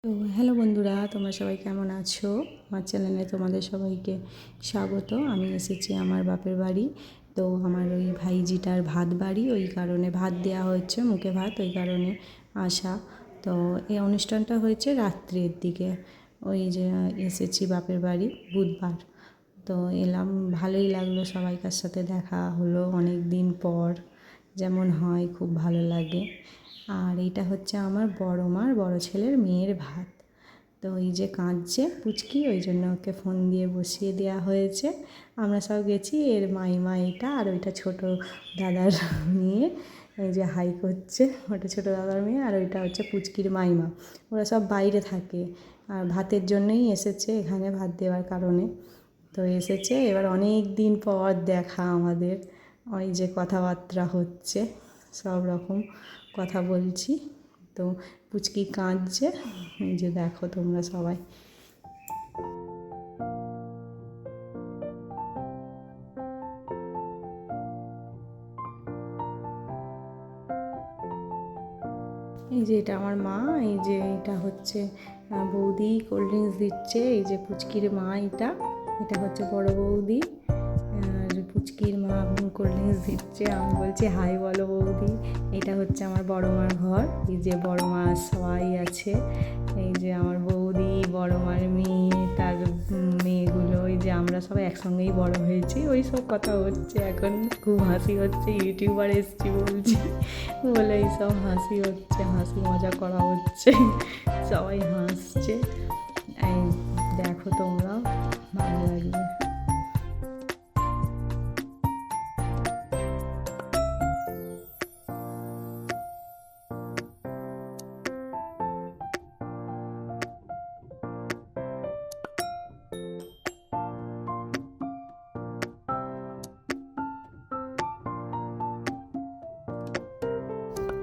তো হ্যালো বন্ধুরা, তোমরা সবাই কেমন আছো? আমার চ্যানেলে তোমাদের সবাইকে স্বাগত। আমি এসেছি আমার বাপের বাড়ি। তো আমার ওই ভাইজিটার ভাত বাড়ি, ওই কারণে ভাত দেওয়া হচ্ছে, মুখে ভাত, ওই কারণে আসা। তো এই অনুষ্ঠানটা হয়েছে রাত্রের দিকে। ওই যে এসেছি বাপের বাড়ি বুধবার। তো এলাম, ভালোই লাগলো, সবাইকার সাথে দেখা হলো অনেক দিন পর, যেমন হয় খুব ভালো লাগে। আর এইটা হচ্ছে আমার বড় মার বড় ছেলের মেয়ের ভাত। তো এই যে কাঁদছে পুচকি, ওই জন্য ওকে ফোন দিয়ে বসিয়ে দেওয়া হয়েছে। আমরা সব গেছি, এর মাইমা এটা, আর ওইটা ছোট দাদার মেয়ে, এই যে হাই করছে, ওটা ছোট দাদার মেয়ে, আর ওইটা হচ্ছে পুচকির মাইমা। ওরা সব বাইরে থাকে, আর ভাতের জন্যই এসেছে এখানে, ভাত দেওয়ার কারণে। তো এসেছে, এবার অনেক দিন পর দেখা আমাদের। ওই যে কথাবার্তা হচ্ছে, সব রকম কথা বলছি। তো পুচকি কাঁদছে, এই যে দেখো তোমরা সবাই। এই যে এটা আমার মা, এই যে এটা হচ্ছে বৌদি কোল্ড ড্রিঙ্কস দিচ্ছে। এই যে পুচকির মা, এটা এটা হচ্ছে বড় বৌদি, আর পুচকির মা কোল্ড ড্রিঙ্কস দিচ্ছে। আমি বলছি হাই বলো বৌদি। এটা হচ্ছে আমার বড় মার ঘর, এই যে বড় মা সবাই আছে। এই যে আমার বৌদি, বড় মার মেয়ে, তার মেয়েগুলো, এই যে আমরা সবাই একসঙ্গেই বড় হয়েছি। ওই সব কথা হচ্ছে, এখন খুব হাসি হচ্ছে, ইউটিউবার এসছি বলছি বলে এইসব হাসি হচ্ছে, হাসি মজা করা হচ্ছে, সবাই হাসছে। এই দেখো তোমরাও, ভালো লাগবে।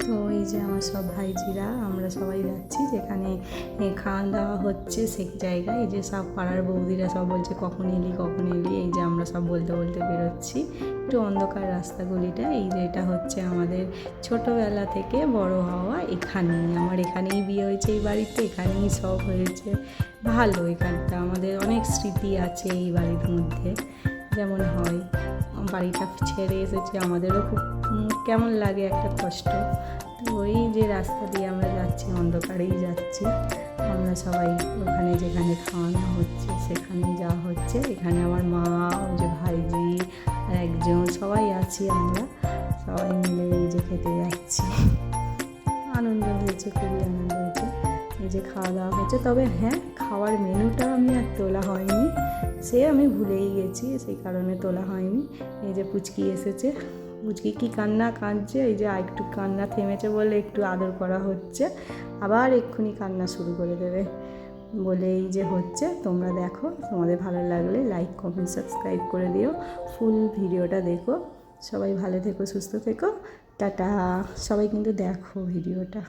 তো এই যে আমার সব ভাইজিরা, আমরা সবাই যাচ্ছি যেখানে খাওয়া দাওয়া হচ্ছে সেই জায়গায়। এই যে সব পাড়ার বৌদিরা সব বলছে কখন এলি কখন এলি, এই যে আমরা সব বলতে বলতে বেরোচ্ছি। একটু অন্ধকার রাস্তাগুলিটা। এই যে এটা হচ্ছে আমাদের ছোটোবেলা থেকে বড় হওয়া এখানেই, আমার এখানেই বিয়ে হয়েছে, এই বাড়িতে এখানেই সব হয়েছে। ভালো, এখানটা আমাদের অনেক স্মৃতি আছে এই বাড়ির মধ্যে। যেমন হয়, বাড়িটা ছেড়ে এসেছি, আমাদেরও খুব কেমন লাগে, একটা কষ্ট। তো ওই যে রাস্তা দিয়ে আমরা যাচ্ছি, অন্ধকারেই যাচ্ছি আমরা সবাই। ওখানে যেখানে খাওয়ানো হচ্ছে সেখানেই যাওয়া হচ্ছে। এখানে আমার মা, ওই যে ভাইজি আর একজন, সবাই আছি আমরা, সবাই মিলে এই যে খেতে যাচ্ছি। আনন্দ হয়েছে, খুবই আনন্দ হয়েছে। এই যে খাওয়া দাওয়া হচ্ছে, তবে হ্যাঁ, খাওয়ার মেনুটা আমি আর তোলা হয়নি, সে আমি ভুলেই গেছি, সেই কারণে তোলা হয়নি। এই যে পুচকি এসেছে, পুচকি কি কান্না কাঁদছে, এই যে একটু কান্না থেমেছে বলে একটু আদর করা হচ্ছে, আবার এক্ষুনি কান্না শুরু করে দেবে বলে এই যে হচ্ছে। তোমরা দেখো, তোমাদের ভালো লাগলে লাইক কমেন্ট সাবস্ক্রাইব করে দিও, ফুল ভিডিওটা দেখো। সবাই ভালো থেকো, সুস্থ থেকো, টাটা। সবাই কিন্তু দেখো ভিডিওটা।